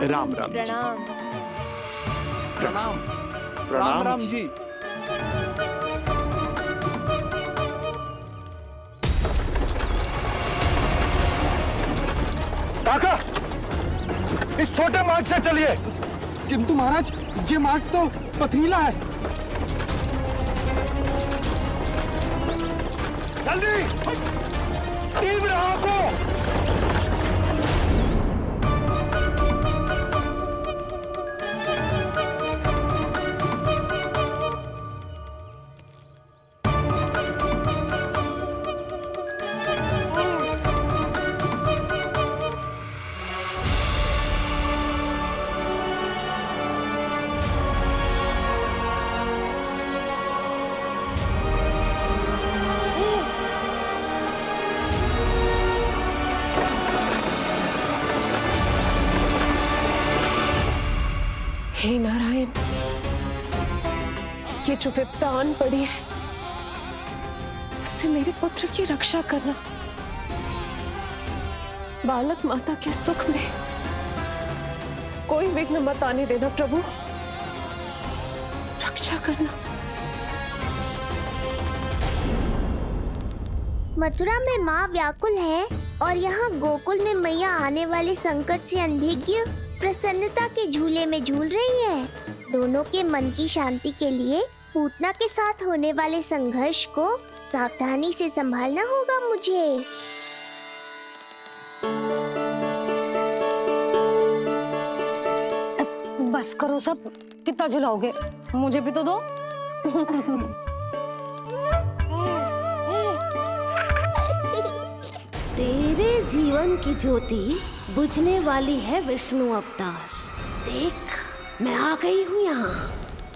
राम राम जी। प्रणाम। प्रणाम। राम राम जी। काका, इस छोटे मार्ग से चलिए। किंतु महाराज ये मार्ग तो पथरीला है। जल्दी तीव्र आंखों। हे नारायण, ये जो विपदा आन पड़ी है उससे मेरे पुत्र की रक्षा करना। बालक माता के सुख में कोई विघ्न मत आने देना प्रभु, रक्षा करना। मथुरा में माँ व्याकुल है और यहाँ गोकुल में मैया आने वाले संकट से अनभिज्ञ प्रसन्नता के झूले में झूल रही है। दोनों के मन की शांति के लिए पूतना के साथ होने वाले संघर्ष को सावधानी से संभालना होगा मुझे। बस करो सब, कितना झुलाओगे, मुझे भी तो दो। तेरे जीवन की ज्योति बुझने वाली है विष्णु अवतार। देख, मैं आ गई हूँ यहाँ।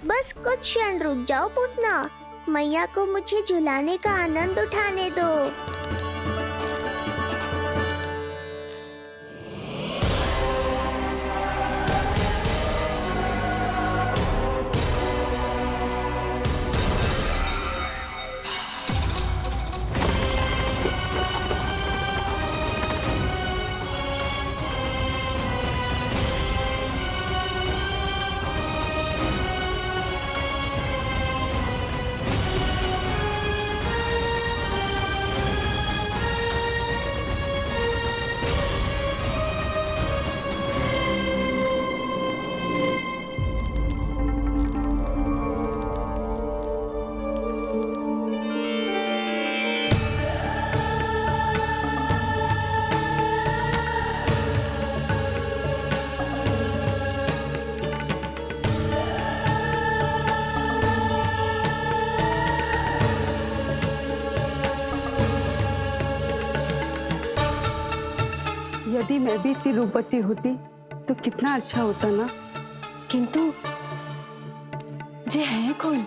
बस कुछ क्षण रुक जाओ पूतना, मैया को मुझे झुलाने का आनंद उठाने दो। यदि मैं भी इतनी रूपवती होती तो कितना अच्छा होता ना। किंतु ये है कौन?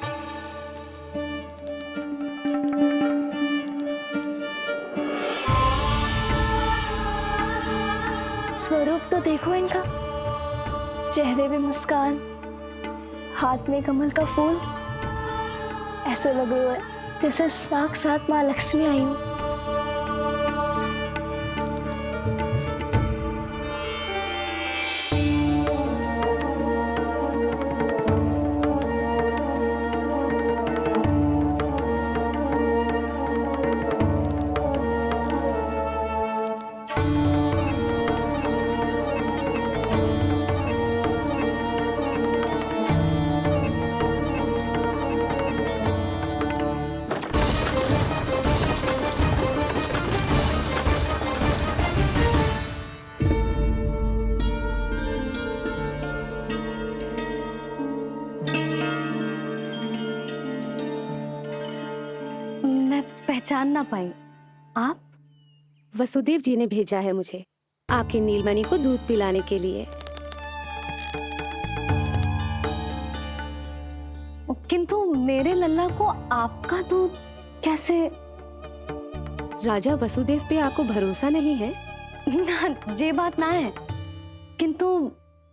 स्वरूप तो देखो इनका, चेहरे पे मुस्कान, हाथ में कमल का फूल। ऐसा लग रहा है जैसे साक्षात माँ लक्ष्मी आई हूँ। पहचान ना पाई। आप? वसुदेव जी ने भेजा है मुझे आपकी नीलमणि को दूध पिलाने के लिए। किंतु मेरे लल्ला को आपका दूध कैसे? राजा वसुदेव पे आपको भरोसा नहीं है? ना, ये बात ना है। किंतु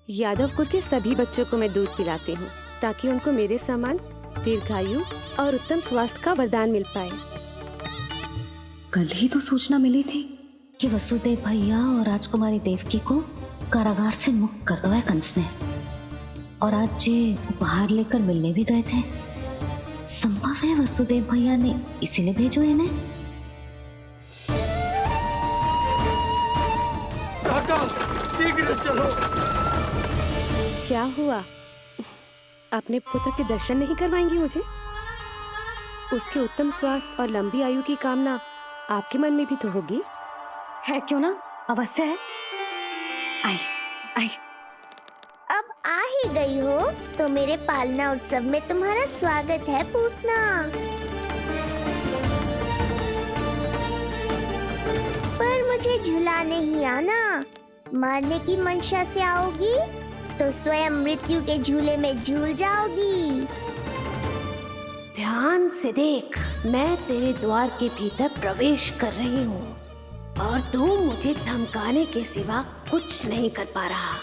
यादव कुल के सभी बच्चों को मैं दूध पिलाती हूँ ताकि उनको मेरे समान दीर्घायु और उत्तम स्वास्थ्य का वरदान मिल पाए। कल ही तो सूचना मिली थी कि वसुदेव भैया और राजकुमारी देवकी को कारागार से मुक्त कर दो है कंस ने। और आज जे उपहार लेकर मिलने भी गए थे, संभव है वसुदेव भैया ने इसीलिए भेजो इन्हें। काका, शीघ्र चलो। क्या हुआ? अपने पुत्र के दर्शन नहीं करवाएंगी मुझे? उसके उत्तम स्वास्थ्य और लंबी आयु की कामना आपके मन में भी तो होगी। है क्यों ना, अवश्य है। आई आई। अब आ ही गई हो तो मेरे पालना उत्सव में तुम्हारा स्वागत है पूतना। पर मुझे झुलाने ही आना। मारने की मंशा से आओगी तो स्वयं मृत्यु के झूले में झूल जाओगी। ध्यान से देख, मैं तेरे द्वार के भीतर प्रवेश कर रही हूँ और तू मुझे धमकाने के सिवा कुछ नहीं कर पा रहा।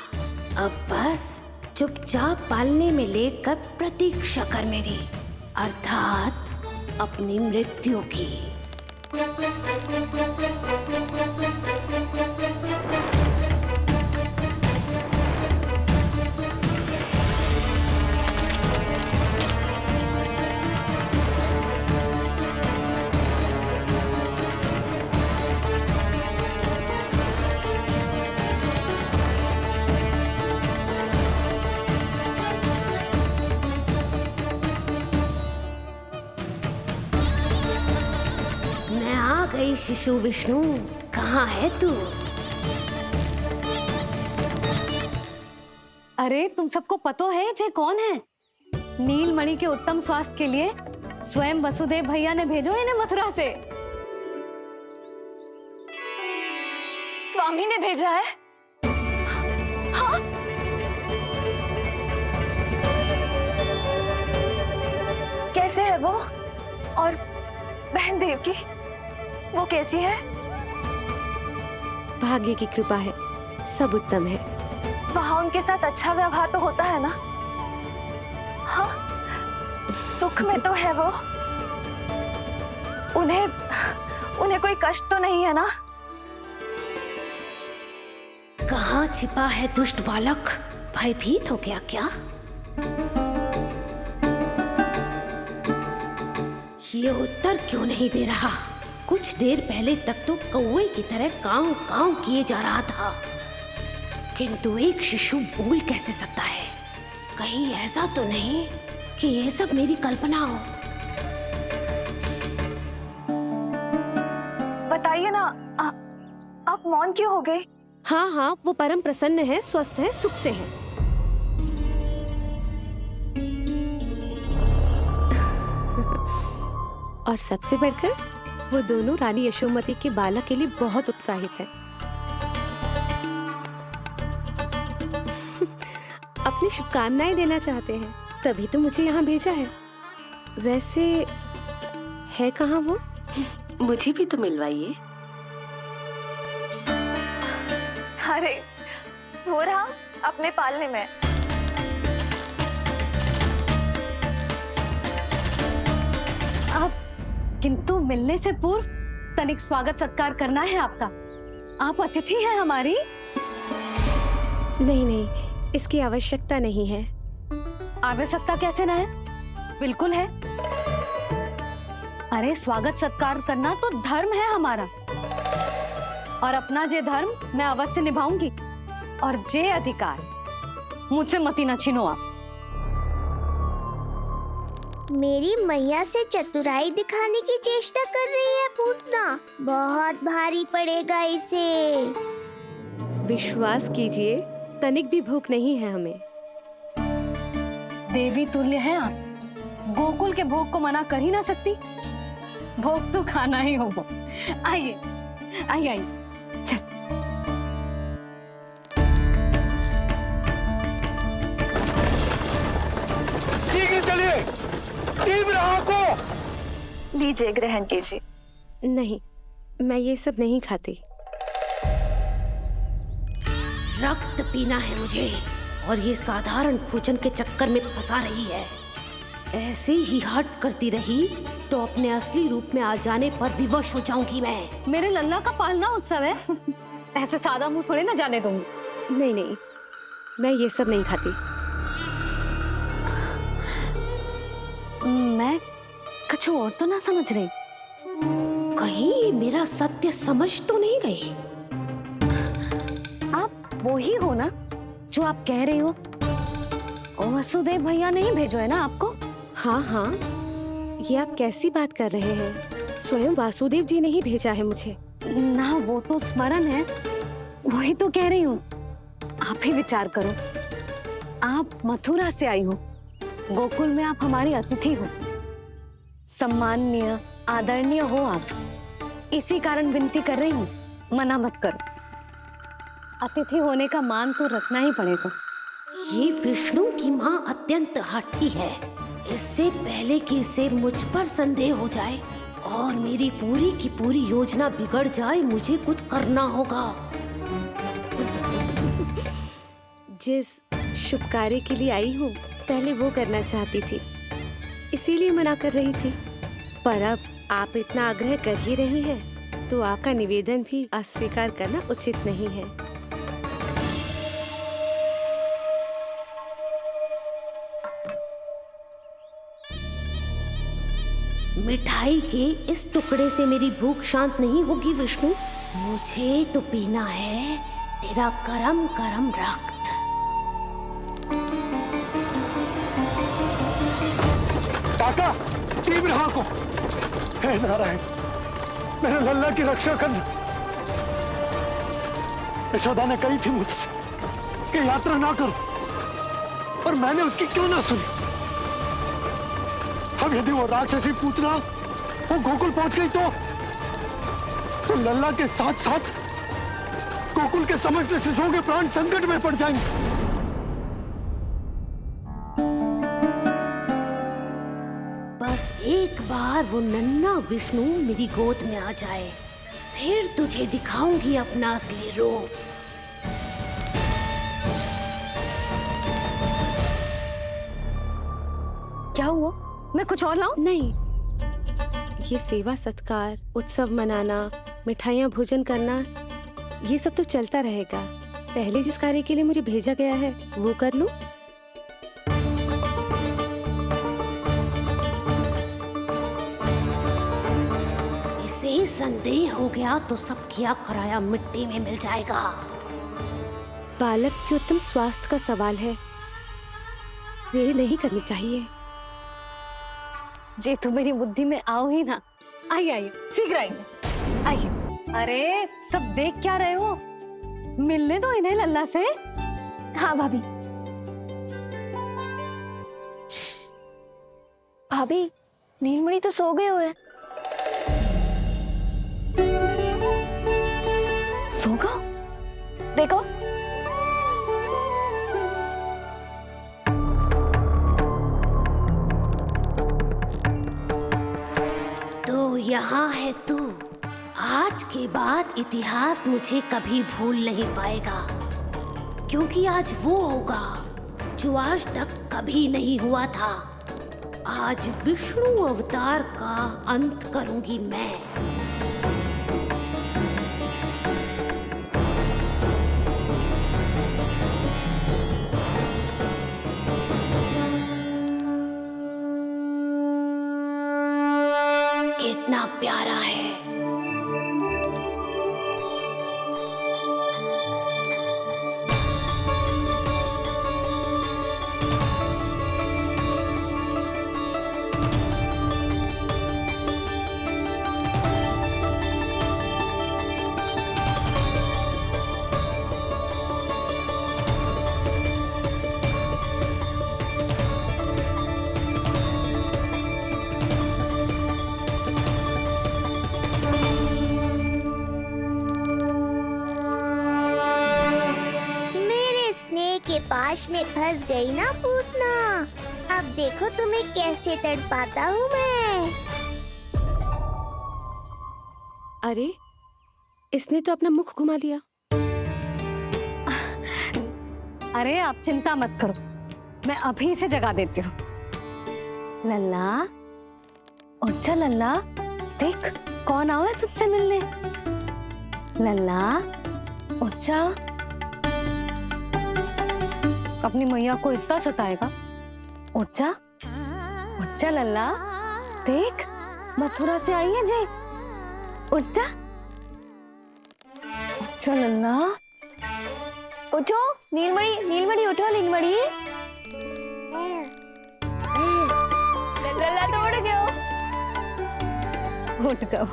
अब बस चुपचाप पालने में लेटकर प्रतीक्षा कर मेरी, अर्थात अपनी मृत्यु की। शिशु विष्णु, कहाँ है तू? अरे तुम सबको पतो है जे कौन है? नीलमणि के उत्तम स्वास्थ्य के लिए स्वयं वसुदेव भैया ने भेजो इन्हें मथुरा से। स्वामी ने भेजा है? हाँ? कैसे है वो? और बहन देवकी, वो कैसी है? भाग्य की कृपा है, सब उत्तम है। वहाँ उनके साथ अच्छा व्यवहार तो होता है ना? हाँ, सुख में तो है वो। उन्हें कोई कष्ट तो नहीं है ना? कहाँ छिपा है दुष्ट बालक? भयभीत हो गया क्या? ये उत्तर क्यों नहीं दे रहा? कुछ देर पहले तक तो कौवे की तरह कांव कांव किए जा रहा था, किंतु एक शिशु बोल कैसे सकता है? कहीं ऐसा तो नहीं कि ये सब मेरी कल्पना हो? बताइए ना, आप मौन क्यों हो गए? हाँ हाँ, वो परम प्रसन्न है, स्वस्थ है, सुख से है। और सबसे बढ़कर वो दोनों रानी यशोमती के बालक के लिए बहुत उत्साहित है। अपनी शुभकामनाएं देना चाहते हैं, तभी तो मुझे यहाँ भेजा है। वैसे है कहाँ वो? मुझे भी तो मिलवाइए। अरे वो रहा अपने पालने में। किंतु मिलने से पूर्व तनिक स्वागत सत्कार करना है आपका। आप अतिथि हैं हमारी। नहीं नहीं, इसकी आवश्यकता नहीं है। आवश्यकता कैसे ना है? बिल्कुल है। अरे स्वागत सत्कार करना तो धर्म है हमारा, और अपना जे धर्म मैं अवश्य निभाऊंगी, और जे अधिकार मुझसे मती न छीनो आप। मेरी मैया से चतुराई दिखाने की चेष्टा कर रही है पूतना। बहुत भारी पड़ेगा इसे। विश्वास कीजिए, तनिक भी भूख नहीं है हमें। देवी तुल्य हैं आप, गोकुल के भोग को मना कर ही ना सकती। भोग तो खाना ही होगा। आइए आइए आइए, चल। शीघ्र चलिए, तीव्र को लीजिए, ग्रहण कीजिए। नहीं, मैं ये सब नहीं खाती। रक्त पीना है मुझे, और ये साधारण भोजन के चक्कर में फंसा रही है। ऐसे ही हट करती रही तो अपने असली रूप में आ जाने पर विवश हो जाऊंगी मैं। मेरे लल्ला का पालना उत्सव है, ऐसे सादा मुंह थोड़े ना जाने दूंगी। नहीं नहीं, मैं ये सब नहीं खाती। मैं कुछ और तो ना समझ रही। कहीं ये मेरा सत्य समझ तो नहीं गई? आप वो ही हो ना जो आप कह रही हो? ओ वसुदेव भैया ने ही भेजो है ना आपको? हाँ हाँ, ये आप कैसी बात कर रहे हैं? स्वयं वासुदेव जी ने ही भेजा है मुझे। ना वो तो स्मरण है, वही तो कह रही हूँ। आप ही विचार करो, आप मथुरा से आई हो, गोकुल में आप हमारी अतिथि हो, सम्माननीय आदरणीय हो आप। इसी कारण विनती कर रही हूँ, मना मत करो। अतिथि होने का मान तो रखना ही पड़ेगा। ये विष्णु की माँ अत्यंत हठी है। इससे पहले कि इसे मुझ पर संदेह हो जाए और मेरी पूरी की पूरी योजना बिगड़ जाए, मुझे कुछ करना होगा। जिस शुभ कार्य के लिए आई हूँ, पहले वो करना चाहती थी, इसीलिए मना कर रही थी। पर अब आप इतना आग्रह कर ही रही हैं, तो आपका निवेदन भी अस्वीकार करना उचित नहीं है। मिठाई के इस टुकड़े से मेरी भूख शांत नहीं होगी विष्णु। मुझे तो पीना है तेरा गरम गरम रक्त। काका, तीव्र हाँ को। हे नारायण, मेरे लल्ला की रक्षा करना। यशोदा ने कही थी मुझसे कि यात्रा ना करो, और मैंने उसकी क्यों ना सुनी। अब यदि वो राक्षसी पूतना वो गोकुल पहुंच गई तो लल्ला के साथ साथ गोकुल के समस्त शिशुओं के प्राण संकट में पड़ जाएंगे। बस एक बार वो नन्हा विष्णु मेरी गोद में आ जाए, फिर तुझे दिखाऊंगी अपना असली रूप। क्या हुआ? मैं कुछ और लाऊं? नहीं, ये सेवा सत्कार, उत्सव मनाना, मिठाइयाँ भोजन करना, ये सब तो चलता रहेगा। पहले जिस कार्य के लिए मुझे भेजा गया है वो कर लूं। इसे संदेह हो गया तो सब किया कराया मिट्टी में मिल जाएगा। बालक के उत्तम स्वास्थ्य का सवाल है, देरी नहीं करनी चाहिए। जी तो मेरी बुद्धि में आओ ही ना। आइए आइए, शीघ्र आइए आइए। अरे सब देख क्या रहे हो? मिलने दो इन्हें लल्ला से। हाँ भाभी। भाभी, नीलमणि तो सो गए हुए। सो गो? देखो। यहाँ है तू। आज के बाद इतिहास मुझे कभी भूल नहीं पाएगा, क्योंकि आज वो होगा जो आज तक कभी नहीं हुआ था। आज विष्णु अवतार का अंत करूंगी मैं। कितना प्यारा है। के पास में फंस गई ना पूतना। अब देखो तुम्हें कैसे तड़पाता हूँ मैं। अरे, इसने तो अपना मुख घुमा लिया। अरे आप चिंता मत करो, मैं अभी से जगा देती हूँ। लल्ला, उठ जा लल्ला, देख कौन आया तुझसे मिलने। लल्ला, उठ जा। अपनी मैया को इतना सताएगा? उठ जा लल्ला, देख मथुरा से आई है जय। उठ जा लल्ला, उठो नीलमणि, नीलमणि उठो नीलमणि। लल्ला तो उठ गयो। उठ गयो।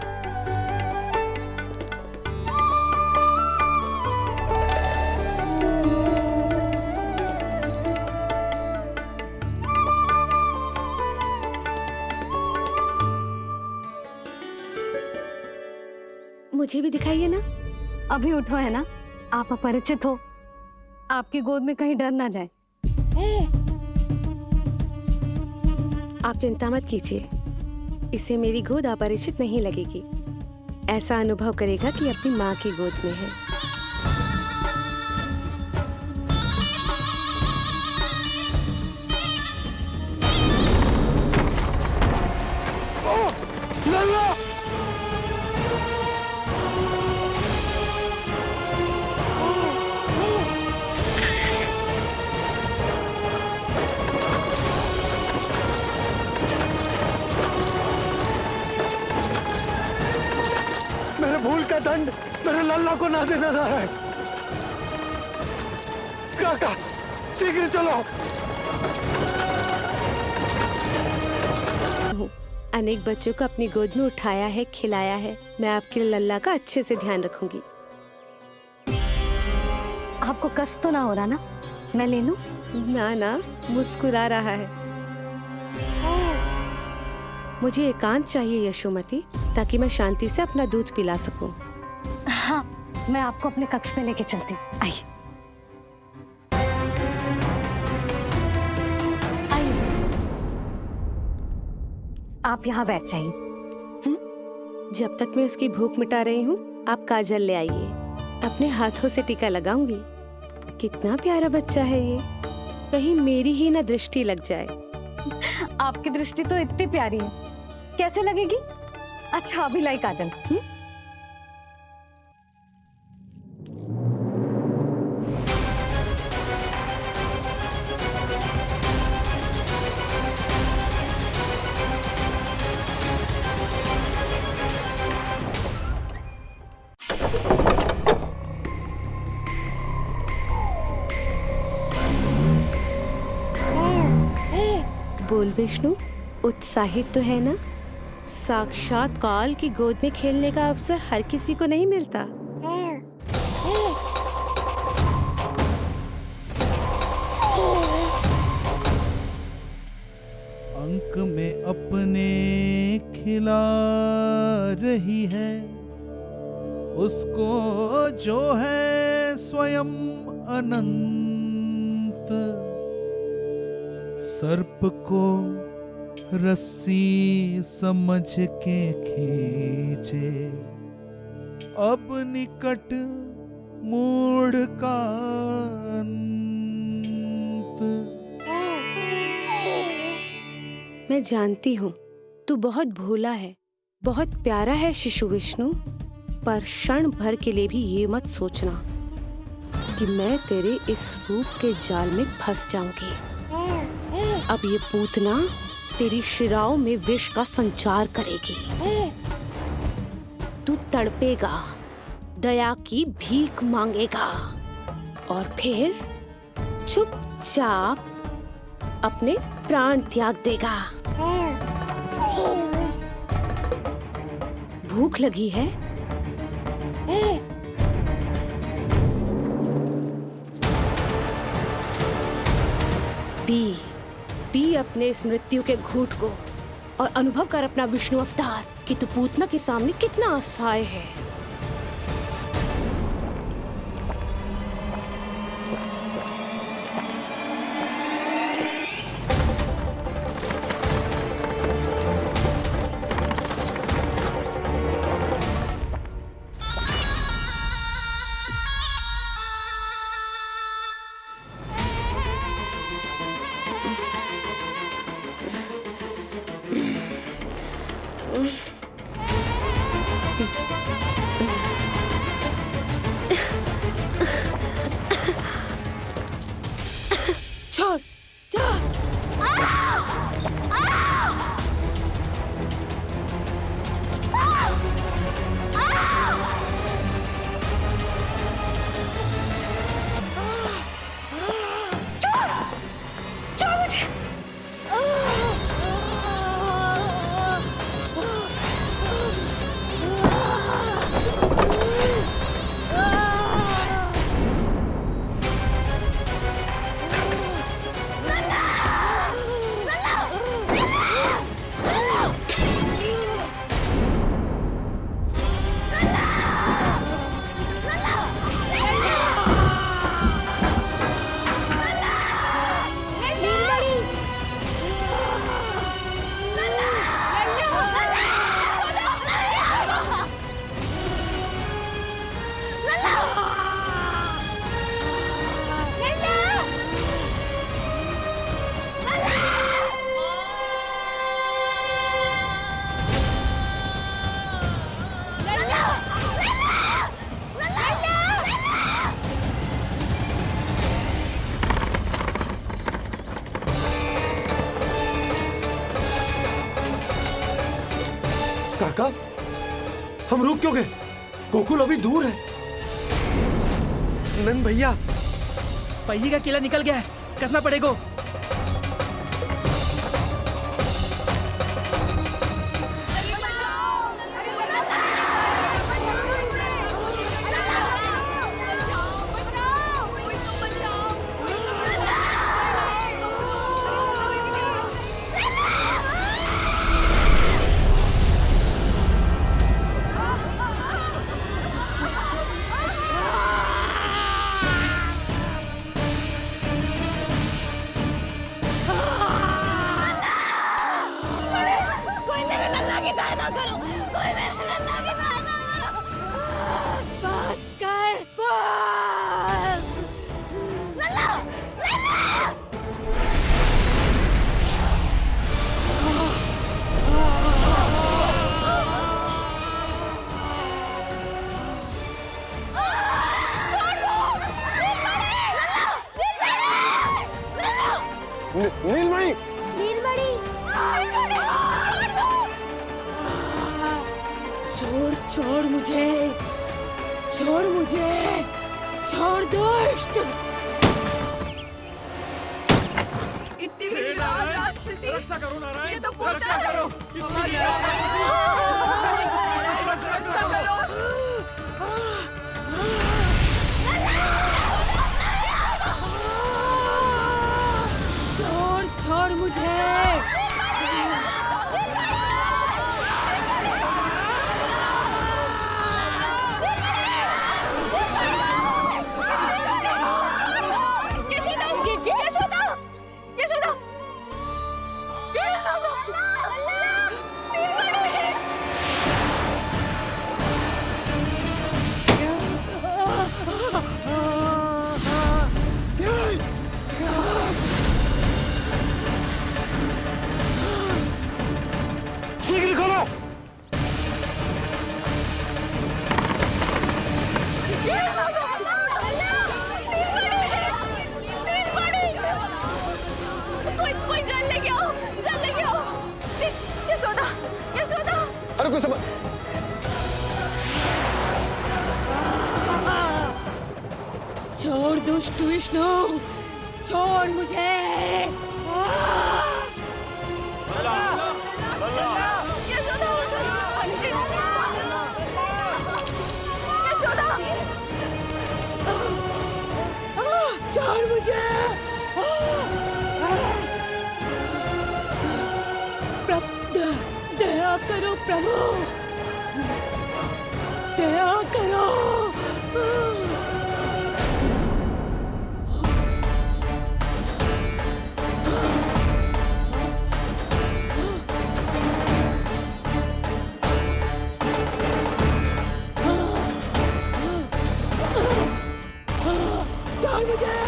मुझे भी दिखाइए ना। अभी उठो है ना, आप अपरिचित हो, आपकी गोद में कहीं डर ना जाए। आप चिंता मत कीजिए, इसे मेरी गोद अपरिचित नहीं लगेगी। ऐसा अनुभव करेगा कि अपनी माँ की गोद में है। लल्ला! मेरे भूल का दंड मेरे लल्ला को ना देना रहा है। काका, शीघ्र चलो। अनेक बच्चों को अपनी गोद में उठाया है, खिलाया है। मैं आपके लल्ला का अच्छे से ध्यान रखूंगी। आपको कष्ट तो ना हो रहा ना? मैं ले लूं? ना ना, मुस्कुरा रहा है। मुझे एकांत चाहिए यशोमती, ताकि मैं शांति से अपना दूध पिला सकूं। हाँ, मैं आपको अपने कक्ष में लेके चलती हूँ। आइए। आप यहाँ बैठ जाइए। जब तक मैं उसकी भूख मिटा रही हूँ, आप काजल ले आइए। अपने हाथों से टीका लगाऊंगी। कितना प्यारा बच्चा है ये, कहीं मेरी ही ना दृष्टि लग जाए। आपकी दृष्टि तो इतनी प्यारी है, कैसे लगेगी? अच्छा अभी लाई काजल। बोल विष्णु, उत्साहित तो है ना? साक्षात काल की गोद में खेलने का अवसर हर किसी को नहीं मिलता। अंक में अपने खिला रही है, उसको जो है स्वयं अनंत। सर्प को रस्सी समझ के खींचे, अब निकट मूढ़ का अंत। मैं जानती हूँ तू बहुत भोला है, बहुत प्यारा है शिशु विष्णु, पर क्षण भर के लिए भी ये मत सोचना कि मैं तेरे इस रूप के जाल में फंस जाऊंगी। अब ये पूतना तेरी शिराओं में विष का संचार करेगी। तू तड़पेगा, दया की भीख मांगेगा और फिर चुपचाप अपने प्राण त्याग देगा। भूख लगी है? पी अपने इस मृत्यु के घूंट को और अनुभव कर अपना विष्णु अवतार कि तू पूतना के सामने कितना असहाय है। काका, हम रुक क्यों गए? गोकुल अभी दूर है। नंद भैया, पहिए का किला निकल गया है, कसना पड़ेगा। नीलमणि, नीलमणि, छोड़ छोड़ मुझे, छोड़ मुझे, छोड़ दुष्ट। इतनी बड़ी राक्षसी, रक्षा करो नारायण, ये तो रक्षा करो। रक्षा करो। छोड़ छोड़ मुझे। शीघ्र करो। कोई जल लेके आओ, जल लेके आओ। यशोदा, यशोदा। अरे कोई समझ, छोड़ दुष्ट विष्णु, छोड़ मुझे। छोड़ मुझे। दया करो प्रभु, दया करो। छोड़ मुझे।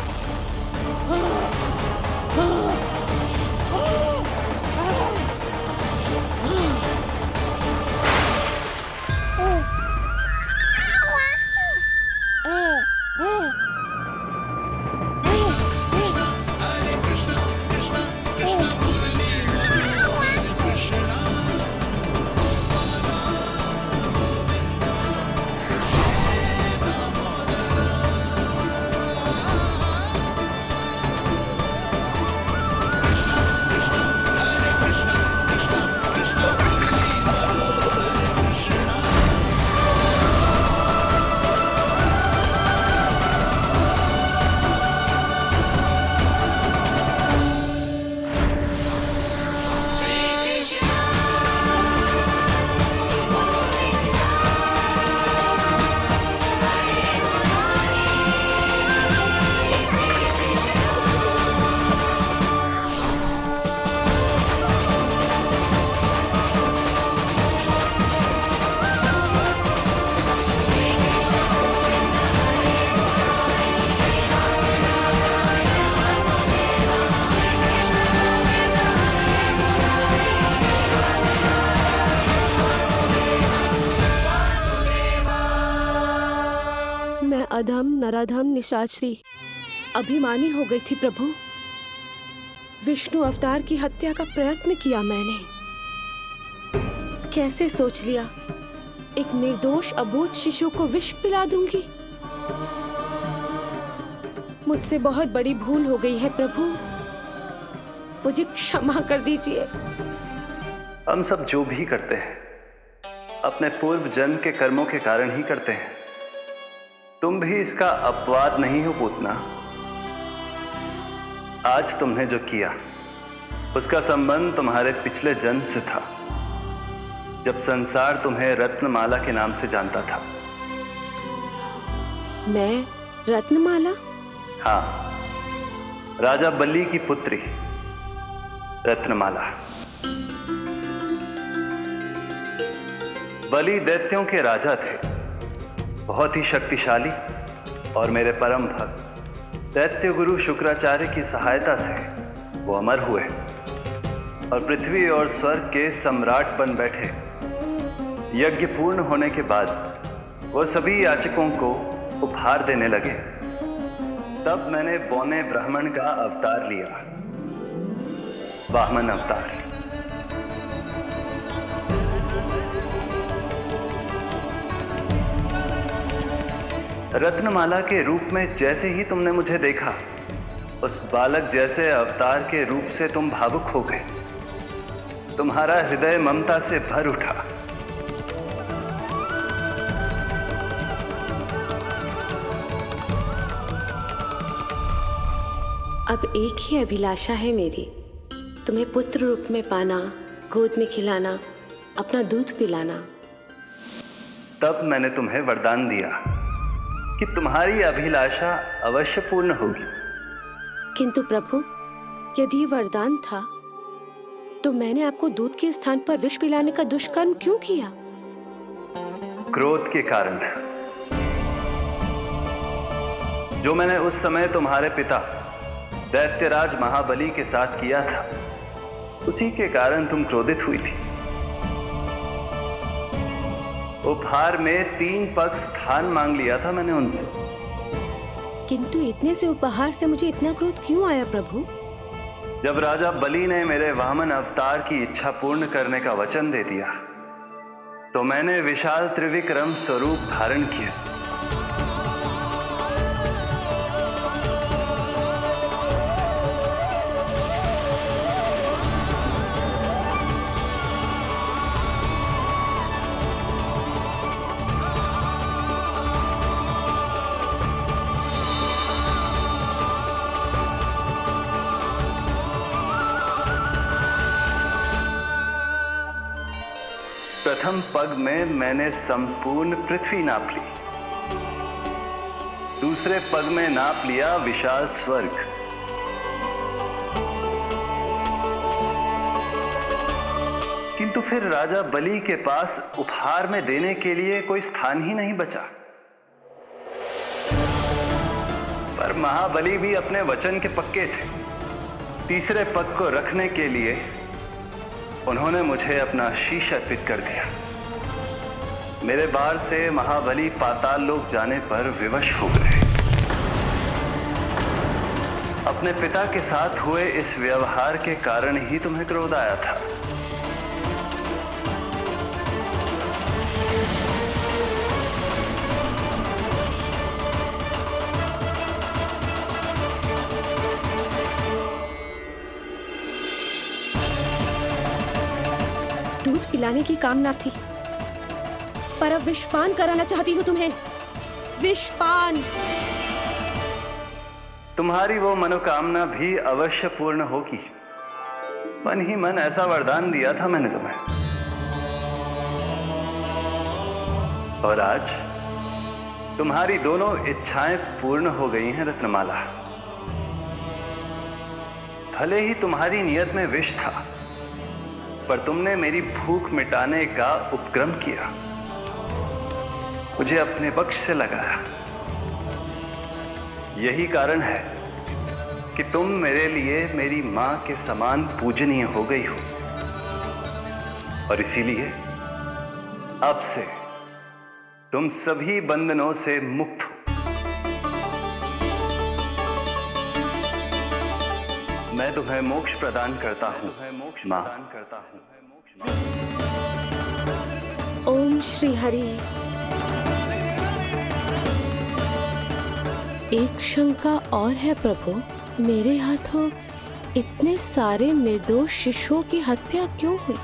अधम नराधम निशाचरी अभिमानी हो गई थी प्रभु। विष्णु अवतार की हत्या का प्रयत्न किया मैंने, कैसे सोच लिया एक निर्दोष अबोध शिशु को विष पिला दूंगी? मुझसे बहुत बड़ी भूल हो गई है प्रभु, मुझे क्षमा कर दीजिए। हम सब जो भी करते हैं अपने पूर्व जन्म के कर्मों के कारण ही करते हैं। तुम भी इसका अपवाद नहीं हो पूतना। आज तुमने जो किया उसका संबंध तुम्हारे पिछले जन्म से था, जब संसार तुम्हें रत्नमाला के नाम से जानता था। मैं रत्नमाला? हाँ, राजा बलि की पुत्री रत्नमाला। बलि दैत्यों के राजा थे, बहुत ही शक्तिशाली, और मेरे परम भक्त दैत्य गुरु शुक्राचार्य की सहायता से वो अमर हुए और पृथ्वी और स्वर्ग के सम्राट बन बैठे। यज्ञ पूर्ण होने के बाद वो सभी याचकों को उपहार देने लगे। तब मैंने बौने ब्राह्मण का अवतार लिया, वामन अवतार। रत्नमाला के रूप में जैसे ही तुमने मुझे देखा, उस बालक जैसे अवतार के रूप से तुम भावुक हो गए। तुम्हारा हृदय ममता से भर उठा। अब एक ही अभिलाषा है मेरी, तुम्हें पुत्र रूप में पाना, गोद में खिलाना, अपना दूध पिलाना। तब मैंने तुम्हें वरदान दिया कि तुम्हारी अभिलाषा अवश्य पूर्ण होगी। किंतु प्रभु, यदि ये वरदान था तो मैंने आपको दूध के स्थान पर विष पिलाने का दुष्कर्म क्यों किया? क्रोध के कारण, जो मैंने उस समय तुम्हारे पिता दैत्यराज महाबली के साथ किया था, उसी के कारण तुम क्रोधित हुई थी। उपहार में 3 पग स्थान मांग लिया था मैंने उनसे। किंतु इतने से उपहार से मुझे इतना क्रोध क्यों आया प्रभु? जब राजा बलि ने मेरे वामन अवतार की इच्छा पूर्ण करने का वचन दे दिया, तो मैंने विशाल त्रिविक्रम स्वरूप धारण किया। प्रथम पग में मैंने संपूर्ण पृथ्वी नाप ली, दूसरे पग में नाप लिया विशाल स्वर्ग, किंतु फिर राजा बलि के पास उपहार में देने के लिए कोई स्थान ही नहीं बचा। पर महाबली भी अपने वचन के पक्के थे। तीसरे पग को रखने के लिए उन्होंने मुझे अपना शीश अर्पित कर दिया। मेरे बार से महाबली पाताल लोक जाने पर विवश हो गए। अपने पिता के साथ हुए इस व्यवहार के कारण ही तुम्हें क्रोध आया था। दूध पिलाने की कामना थी, पर अब विषपान कराना चाहती हूँ तुम्हें। विषपान। तुम्हारी वो मनोकामना भी अवश्य पूर्ण होगी। मन ही मन ऐसा वरदान दिया था मैंने तुम्हें। और आज तुम्हारी दोनों इच्छाएं पूर्ण हो गई हैं रत्नमाला। भले ही तुम्हारी नियत में विष था, पर तुमने मेरी भूख मिटाने का उपक्रम किया, मुझे अपने पक्ष से लगाया। यही कारण है कि तुम मेरे लिए मेरी मां के समान पूजनीय हो गई हो, और इसीलिए अब से तुम सभी बंधनों से मुक्त हो। मैं तुम्हें मोक्ष प्रदान करता हूं, मां। श्री हरि। एक शंका और है प्रभु, मेरे हाथों इतने सारे निर्दोष शिशुओं की हत्या क्यों हुई?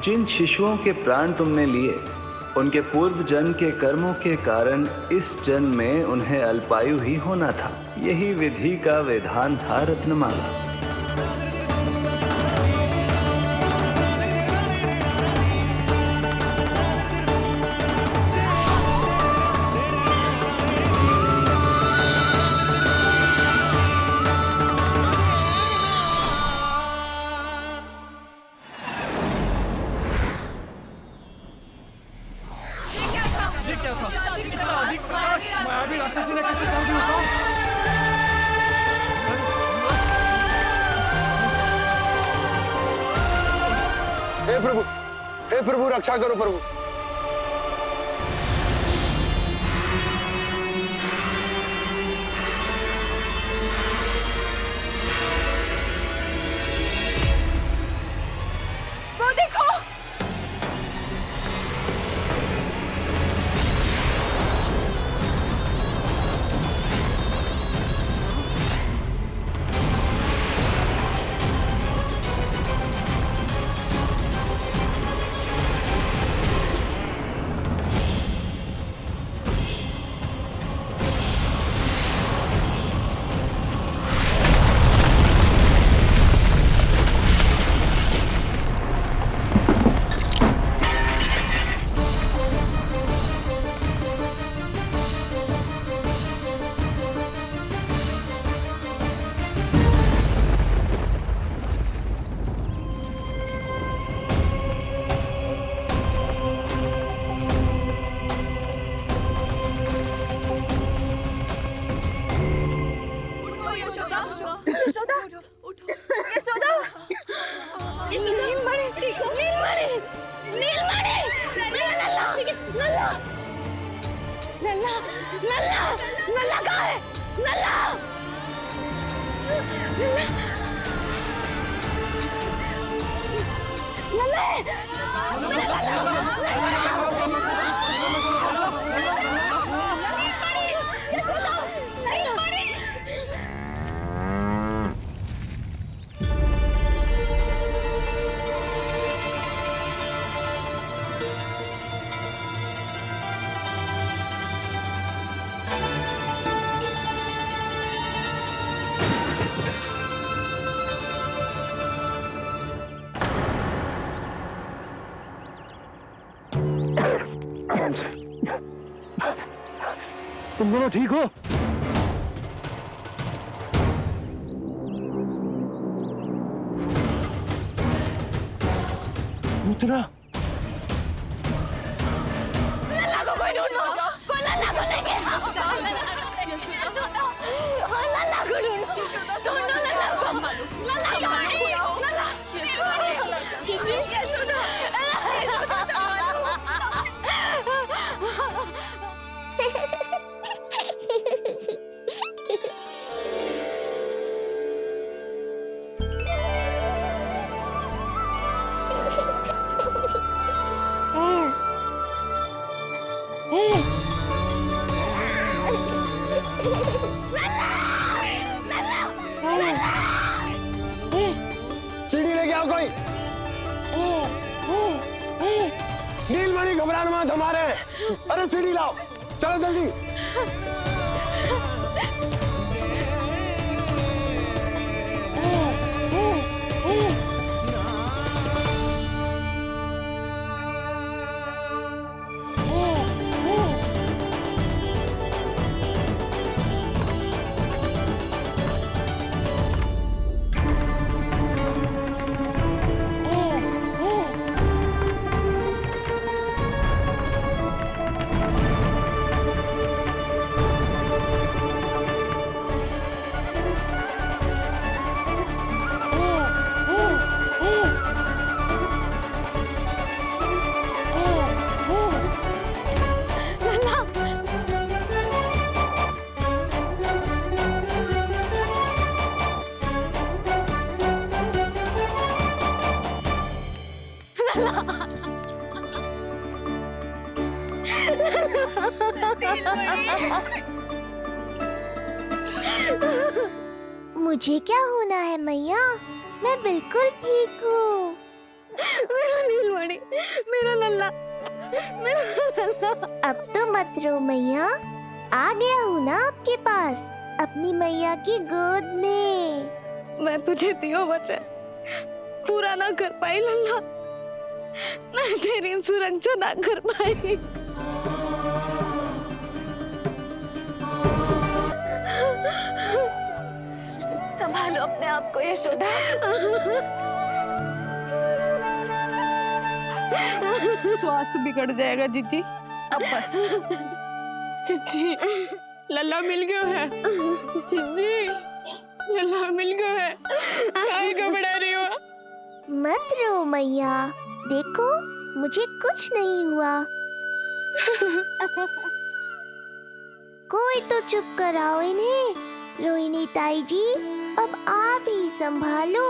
जिन शिशुओं के प्राण तुमने लिए, उनके पूर्व जन्म के कर्मों के कारण इस जन्म में उन्हें अल्पायु ही होना था। यही विधि का विधान था रत्नमाला। हे प्रभु रक्षा करो प्रभु। वो देखो, तुम दोनों ठीक हो? पूतना सीढ़ी लेके आओ कोई। नीलमणि घबराना मत, हमारे। अरे सीढ़ी लाओ, चलो जल्दी। मुझे क्या होना है मैया, मैं बिल्कुल ठीक हूँ। मेरा नीलमणि, मेरा लल्ला, मेरा लल्ला। अब तो मत रो मैया, आ गया हूँ ना आपके पास अपनी मैया की गोद में। मैं तुझे दियो वचन पूरा ना कर पाई लल्ला, मैं तेरी सुरक्षा ना कर पाई। संभालो अपने आप को यशोदा। स्वास्थ्य बिगड़ जाएगा जीजी, अब बस। चिच्ची, लल्ला मिल गयो है। चिच्ची, लल्ला मिल गयो है। काहे घबरा रही हो? मत रो मैया, देखो मुझे कुछ नहीं हुआ। कोई तो चुप कराओ इन्हें। रोहिणी ताई जी, अब आप ही संभालो।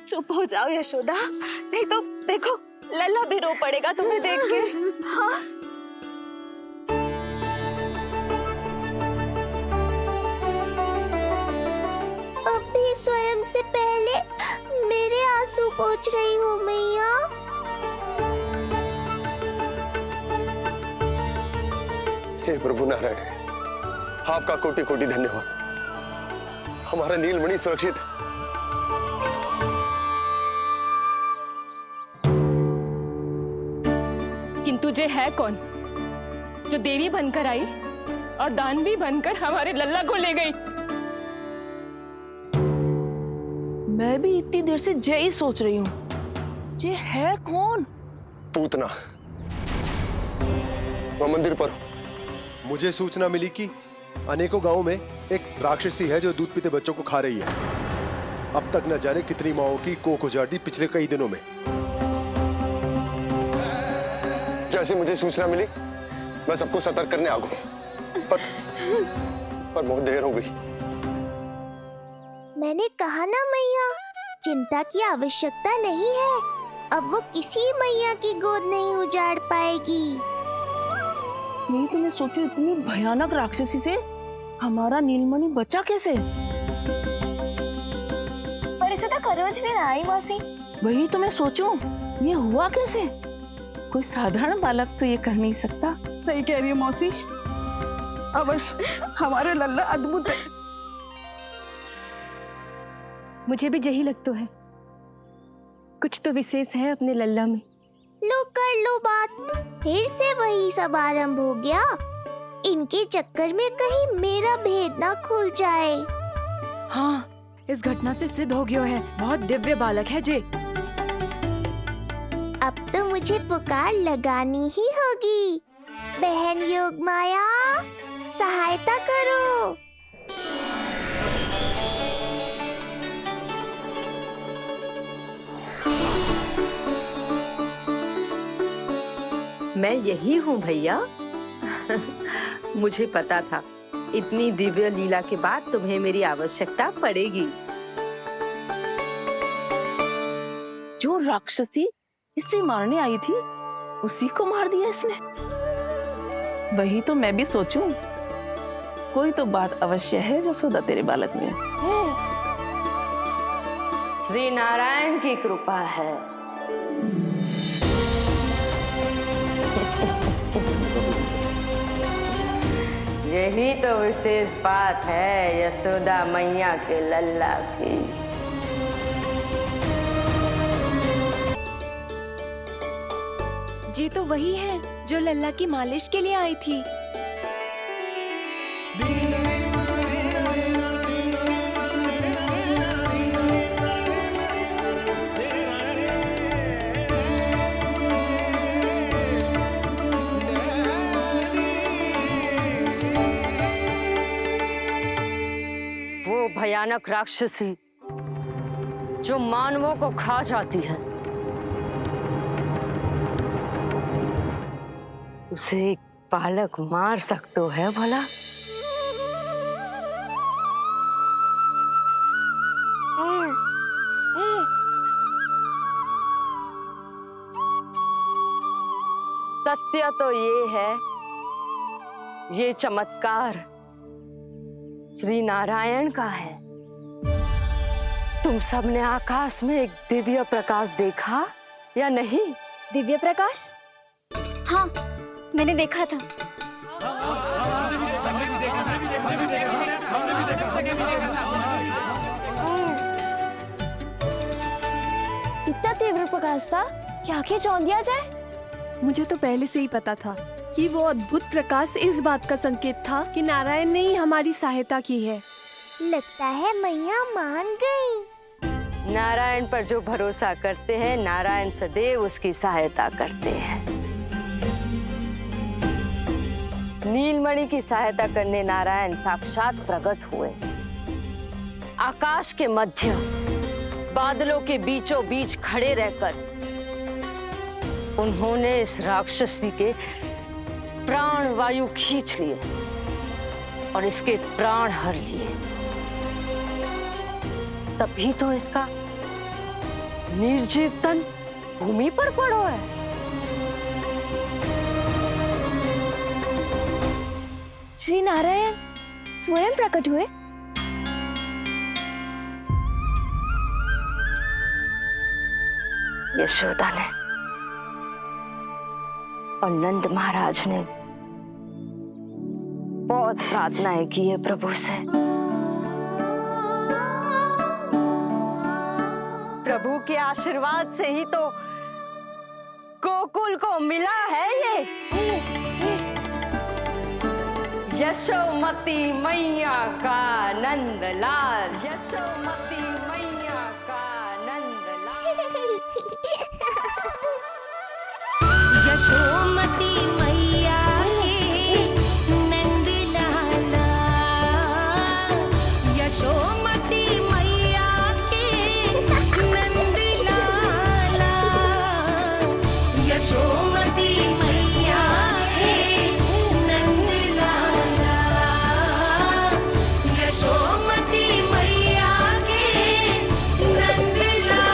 चुप हो जाओ यशोदा, नहीं तो देखो लल्ला भी रो पड़ेगा तुम्हें देख के। हाँ? अब भी स्वयं से पहले मेरे आंसू पोंछ रही हो मैया। हे प्रभु नारायण, आपका कोटि कोटि धन्यवाद। हमारा नीलमणि सुरक्षित है। किंतु जे है कौन जो देवी बनकर आई और दानवी बनकर हमारे लल्ला को ले गई? मैं भी इतनी देर से जय ही सोच रही हूँ, जे है कौन? पूतना। तो मंदिर पर मुझे सूचना मिली कि अनेकों गांवों में एक राक्षसी है जो दूध पीते बच्चों को खा रही है। अब तक न जाने कितनी माओं की कोख उजाड़ दी पिछले कई दिनों में। जैसे मुझे सूचना मिली मैं सबको सतर्क करने आ गया, पर बहुत देर हो गई। मैंने कहा ना मैया, चिंता की आवश्यकता नहीं है। अब वो किसी मैया की गोद नहीं उजाड़ पाएगी। नहीं तो मैं सोचू इतनी भयानक राक्षसी से हमारा नीलमणि बचा कैसे? पर इसे तो करोज भी ना आई मौसी। वही तो मैं सोचूं, ये हुआ कैसे? कोई साधारण बालक तो ये कर नहीं सकता। सही कह रही है मौसी, अवश्य हमारे लल्ला अद्भुत है। मुझे भी यही लगता है, कुछ तो विशेष है अपने लल्ला में। लो कर लो बात, फिर से वही सब आरंभ हो गया। इनके चक्कर में कहीं मेरा भेद ना खुल जाए। हाँ, इस घटना से सिद्ध हो गया है, बहुत दिव्य बालक है जे। अब तो मुझे पुकार लगानी ही होगी। बहन योगमाया, सहायता करो। मैं यही हूँ भैया। मुझे पता था इतनी दिव्य लीला के बाद तुम्हें मेरी आवश्यकता पड़ेगी। जो राक्षसी इसे मारने आई थी उसी को मार दिया इसने। वही तो मैं भी सोचूं, कोई तो बात अवश्य है जसोदा तेरे बालक में। श्री नारायण की कृपा है। यही तो विशेष बात है यशोदा मैया के लल्ला की। जी तो वही है जो लल्ला की मालिश के लिए आई थी। वो भयानक राक्षसी जो मानवों को खा जाती है, उसे एक बालक मार सकते है भला? सत्य तो ये है, ये चमत्कार श्री नारायण का है। तुम सबने आकाश में एक दिव्य प्रकाश देखा या नहीं? दिव्य प्रकाश? हाँ, मैंने देखा था। इतना तीव्र प्रकाश था कि आंखें चौंधिया जाए। मुझे तो पहले से ही पता था कि वो अद्भुत प्रकाश इस बात का संकेत था कि नारायण ने ही हमारी सहायता की है। लगता है मैया मान गई। नारायण पर जो भरोसा करते हैं, नारायण सदैव उसकी सहायता करते हैं। नीलमणि की सहायता करने नारायण साक्षात प्रकट हुए। आकाश के मध्य बादलों के बीचों बीच खड़े रहकर उन्होंने इस राक्षसी के प्राण वायु खींच लिए और इसके प्राण हर लिए। तभी तो इसका निर्जीव तन भूमि पर पड़ो है। श्री नारायण स्वयं प्रकट हुए। यशोदा ने और नंद महाराज ने बहुत प्रार्थनाएं की है प्रभु से। प्रभु के आशीर्वाद से ही तो गोकुल को मिला है ये। यशोमती मैया का नंदलाल, यशोमती मैया का नंदलाल। यशोमती मैया के नंद लाला, यशोमती मैया के नंद लाला, यशोमती मैया के नंद लाला, यशोमती मैया के नंद लाला।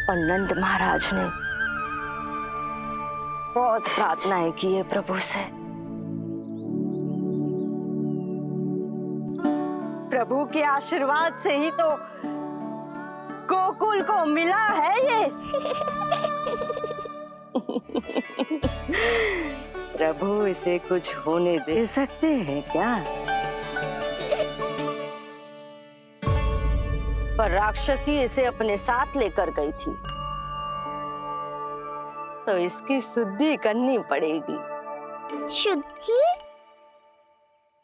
और नंद महाराज ने बहुत प्रार्थनाएं की है प्रभु से। प्रभु के आशीर्वाद से ही तो गोकुल को मिला है ये। प्रभु इसे कुछ होने दे सकते हैं क्या? पर राक्षसी इसे अपने साथ लेकर गई थी, तो इसकी शुद्धि करनी पड़ेगी। शुद्धि?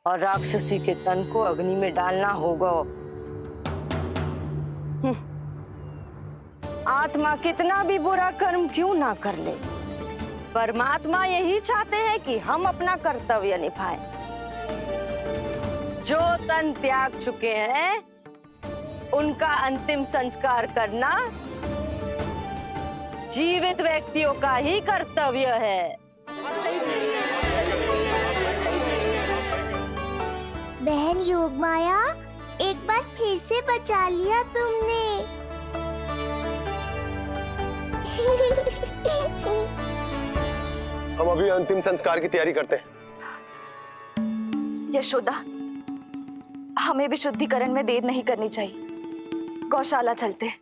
और राक्षसी के तन को अग्नि में डालना होगा। आत्मा कितना भी बुरा कर्म क्यों ना कर ले, परमात्मा यही चाहते हैं कि हम अपना कर्तव्य निभाएं। जो तन त्याग चुके हैं उनका अंतिम संस्कार करना जीवित व्यक्तियों का ही कर्तव्य है। बहन योगमाया, एक बार फिर से बचा लिया तुमने। हम अभी अंतिम संस्कार की तैयारी करते हैं। यशोदा, हमें भी शुद्धिकरण में देर नहीं करनी चाहिए। गौशाला चलते हैं।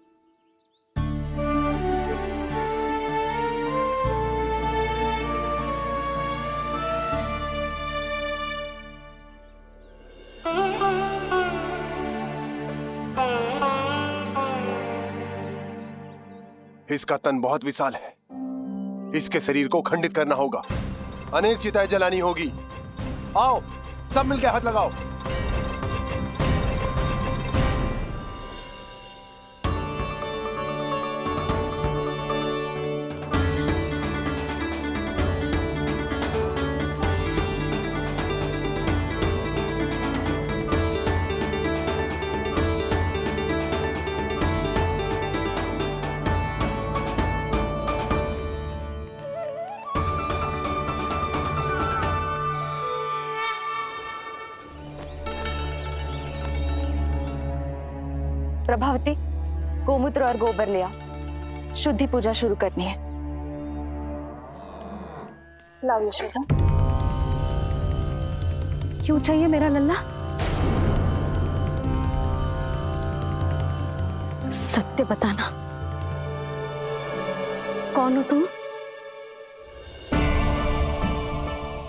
इसका तन बहुत विशाल है, इसके शरीर को खंडित करना होगा, अनेक चिताएं जलानी होगी। आओ सब मिलकर हाथ लगाओ। प्रभावती, गोमूत्र और गोबर ले आओ, शुद्धि पूजा शुरू करनी है। लाओ यशोदा। क्यों चाहिए मेरा लल्ला? सत्य बताना, कौन हो तुम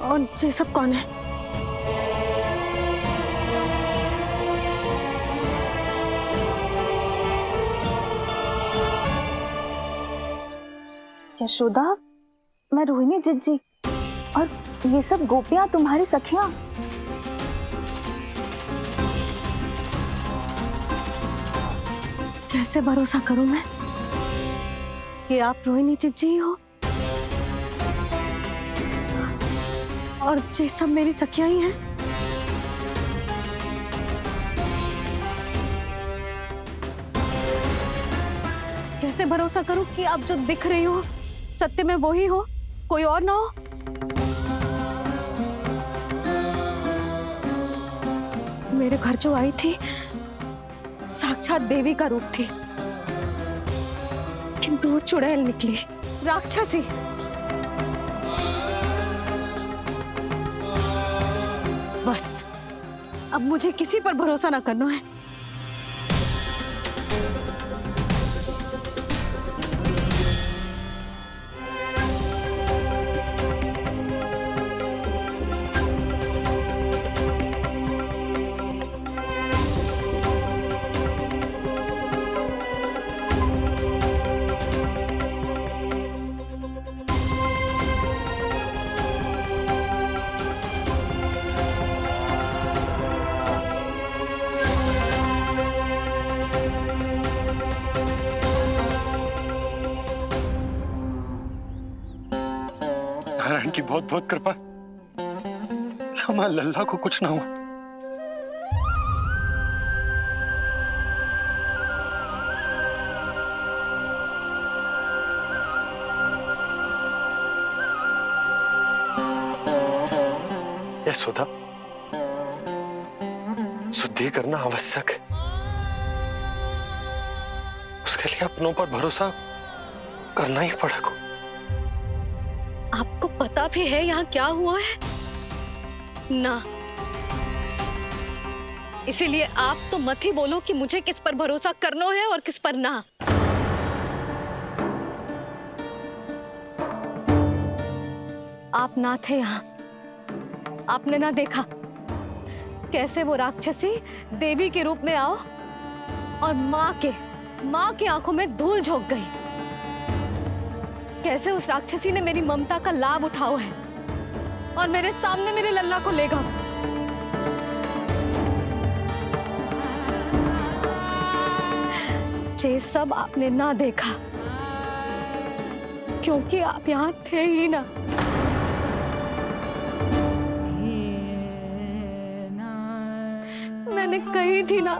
और ये सब कौन है? यशोदा, मैं रोहिणी जिज्जी, और ये सब गोपियां तुम्हारी सखियां। कैसे भरोसा करूं मैं कि आप रोहिणी जिज्जी ही हो और ये सब मेरी सखियां ही हैं? कैसे भरोसा करूं कि आप जो दिख रही हो सत्य में वो ही हो, कोई और ना हो? मेरे घर जो आई थी साक्षात देवी का रूप थी, किंतु वो चुड़ैल निकली, राक्षसी। बस अब मुझे किसी पर भरोसा ना करना है। नारायण की बहुत बहुत कृपा, हमारे लल्ला को कुछ ना हुआ। यशोदा, शुद्धि करना आवश्यक है, उसके लिए अपनों पर भरोसा करना ही पड़ेगा। आपको पता भी है यहाँ क्या हुआ है ना? इसीलिए आप तो मत ही बोलो कि मुझे किस पर भरोसा करना है और किस पर ना। आप ना थे यहाँ, आपने ना देखा कैसे वो राक्षसी देवी के रूप में आओ और माँ के आंखों में धूल झोंक गई। कैसे उस राक्षसी ने मेरी ममता का लाभ उठाओ है और मेरे सामने मेरे लल्ला को ले गया। ये सब आपने ना देखा क्योंकि आप यहाँ थे ही ना। मैंने कही थी ना,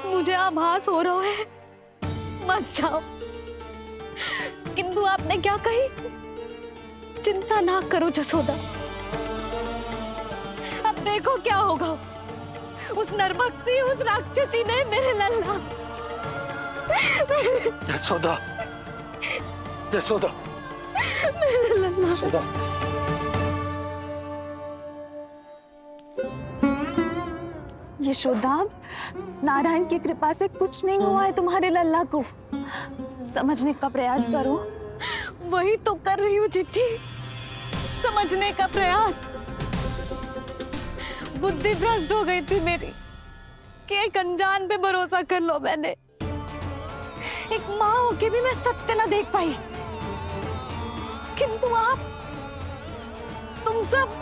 मुझे आभास हो रहा है, मत जाओ। किंतु आपने क्या कही? चिंता ना करो जसोदा, अब देखो क्या होगा। उस नरभक्षी, उस राक्षसी ने मेरे लल्ला। यशोदा, यशोदा, मेरे लल्ला। यशोदा। यशोदा, नारायण की कृपा से कुछ नहीं हुआ है तुम्हारे लल्ला को, समझने का प्रयास करो। वही तो कर रही हूँ जिज्जी, समझने का प्रयास। बुद्धि भ्रष्ट हो गई थी मेरी कि एक अनजान पे भरोसा कर लो मैंने। एक माँ होके भी मैं सत्य ना देख पाई, किंतु आप, तुम सब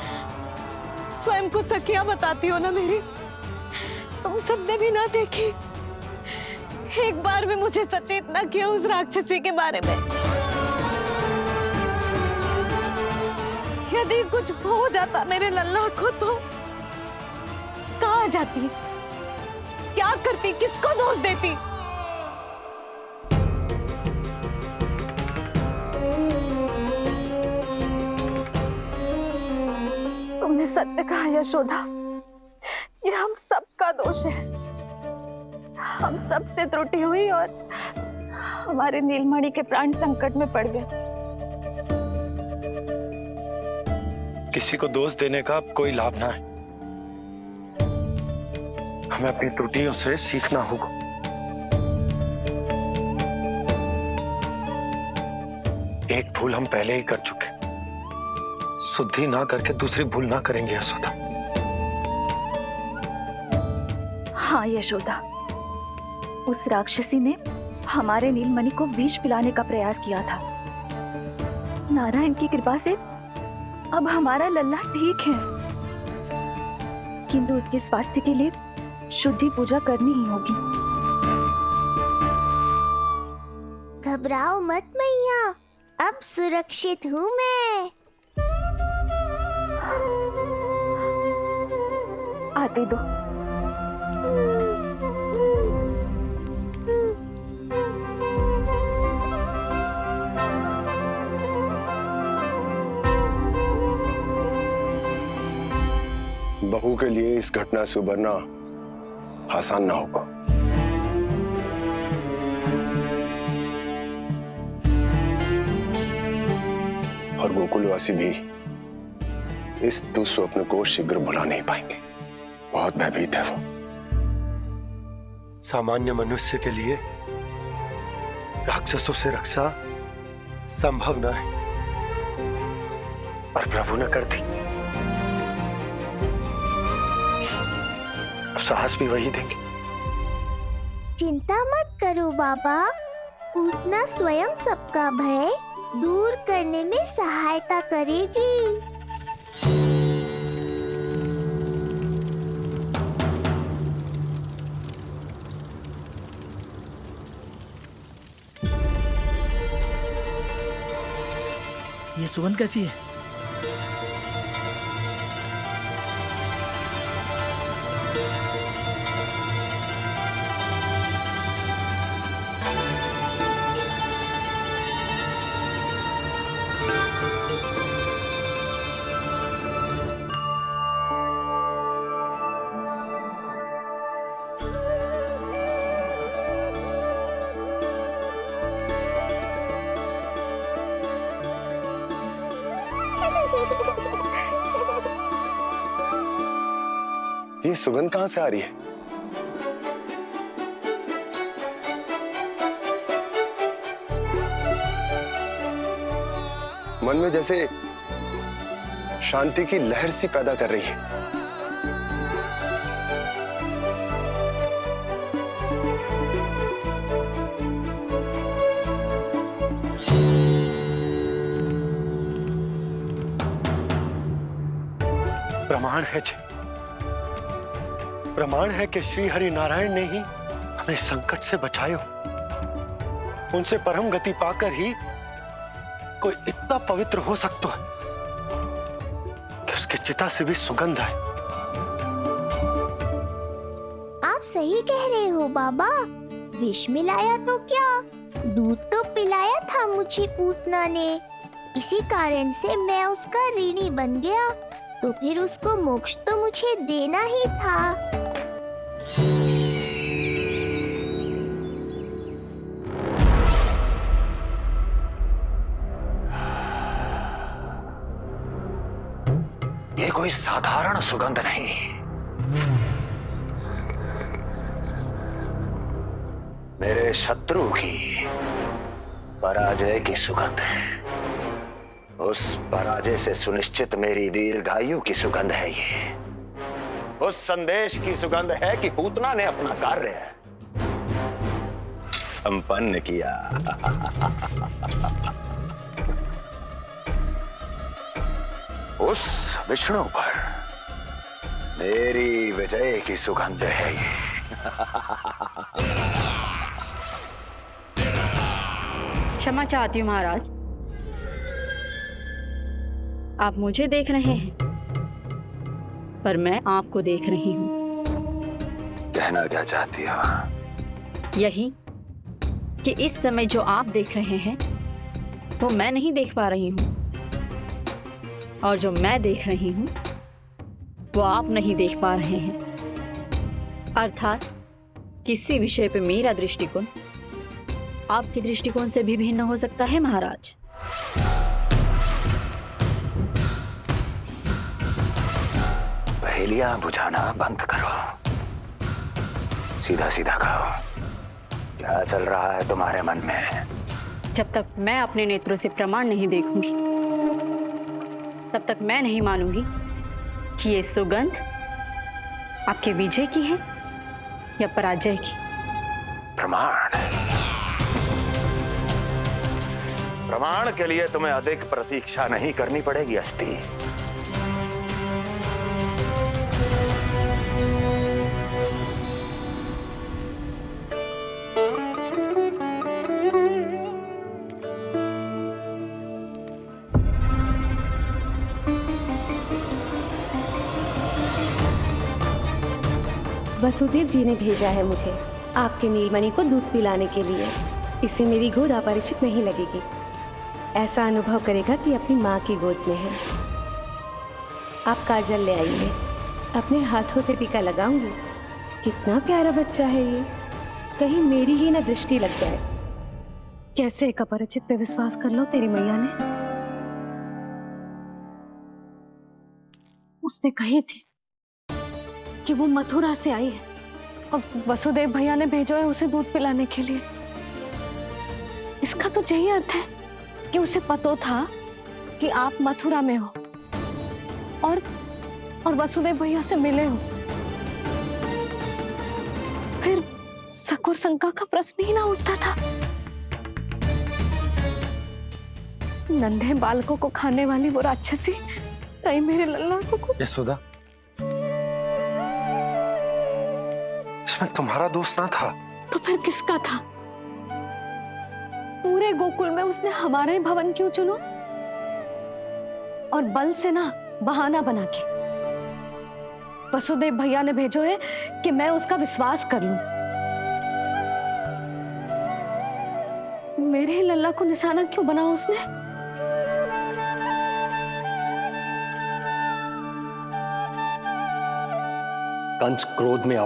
स्वयं को सखियां बताती हो ना मेरी, तुम सबने भी ना देखी, एक बार भी मुझे सचेत ना किया उस राक्षसी के बारे में। यदि कुछ हो जाता मेरे लल्ला को तो कहाँ जाती, क्या करती, किसको दोष देती? तुमने सत्य कहा यशोदा, ये हम सबका दोष है। हम सब से त्रुटि हुई और हमारे नीलमणि के प्राण संकट में पड़ गए। किसी को दोष देने का कोई लाभ ना है। हमें अपनी त्रुटियों से सीखना होगा। एक भूल हम पहले ही कर चुके, शुद्धि ना करके दूसरी भूल ना करेंगे यशोदा। हाँ यशोदा, उस राक्षसी ने हमारे नीलमणि को विष पिलाने का प्रयास किया था। नारायण की कृपा से अब हमारा लल्ला ठीक है, किंतु उसके स्वास्थ्य के लिए शुद्धि पूजा करनी ही होगी। घबराओ मत मैया, अब सुरक्षित हूँ मैं। आते दो। बहू के लिए इस घटना से उबरना आसान ना होगा। और गोकुलवासी भी इस दुस्वप्न को शीघ्र भुला नहीं पाएंगे। बहुत भयभीत है वो। सामान्य मनुष्य के लिए राक्षसों से रक्षा संभव न है, पर प्रभु ने कर दी। अब साहस भी वही देंगे। चिंता मत करो बाबा, पूतना स्वयं सबका भय दूर करने में सहायता करेगी। ये सुगंध कैसी है? ये सुगंध कहां से आ रही है? मन में जैसे शांति की लहर सी पैदा कर रही है। प्रमाण है जी, प्रमाण है कि श्री हरि नारायण ने ही हमें संकट से बचायो। उनसे परम गति पाकर ही कोई इतना पवित्र हो सकता है कि उसकी चिता से भी सुगंध है। आप सही कह रहे हो बाबा, विष मिलाया तो क्या, दूध तो पिलाया था मुझे पूतना ने। इसी कारण से मैं उसका ऋणी बन गया, तो फिर उसको मोक्ष तो मुझे देना ही था। ये कोई साधारण सुगंध नहीं, मेरे शत्रु की पराजय की सुगंध है। उस पराजय से सुनिश्चित मेरी दीर्घायु की सुगंध है ये। उस संदेश की सुगंध है कि पूतना ने अपना कार्य संपन्न किया। उस विष्णु पर मेरी विजय की सुगंध है ये। क्षमा चाहती हूँ महाराज, आप मुझे देख रहे हैं पर मैं आपको देख रही हूँ। कहना क्या चाहती हो? यही कि इस समय जो आप देख रहे हैं वो मैं नहीं देख पा रही हूँ, और जो मैं देख रही हूँ वो आप नहीं देख पा रहे हैं। अर्थात किसी विषय पे मेरा दृष्टिकोण आपके दृष्टिकोण से भी भिन्न हो सकता है महाराज। पहेलियां बुझाना बंद करो, सीधा सीधा कहो, क्या चल रहा है तुम्हारे मन में? जब तक मैं अपने नेत्रों से प्रमाण नहीं देखूंगी तब तक मैं नहीं मानूंगी कि ये सुगंध आपके विजय की है या पराजय की। प्रमाण? प्रमाण के लिए तुम्हें अधिक प्रतीक्षा नहीं करनी पड़ेगी अस्ति। वसुदेव जी ने भेजा है मुझे आपके नीलमणि को दूध पिलाने के लिए। इसे मेरी गोद अपरिचित नहीं लगेगी, ऐसा अनुभव करेगा कि अपनी माँ की गोद में है। आप काजल ले आइए, अपने हाथों से टीका लगाऊंगी। कितना प्यारा बच्चा है ये, कहीं मेरी ही ना दृष्टि लग जाए। कैसे एक अपरिचित पे विश्वास कर लो तेरी मैया ने? उसने कही थी कि वो मथुरा से आई है और वसुदेव भैया ने भेजा है उसे दूध पिलाने के लिए। इसका तो यही अर्थ है कि उसे पता था कि आप मथुरा में हो और वसुदेव भैया से मिले हो। फिर शक और शंका का प्रश्न ही ना उठता था। नन्हे बालकों को खाने वाली वो राक्षसी कहीं मेरे लल्ला को यशोदा, इसमें तुम्हारा दोष ना था। तो फिर किसका था? पूरे गोकुल में उसने हमारा ही भवन क्यों चुना? और बल से ना बहाना बना के वसुदेव भैया ने भेजो है कि मैं उसका विश्वास कर लूं। मेरे ही लल्ला को निशाना क्यों बनाया उसने? कंस क्रोध में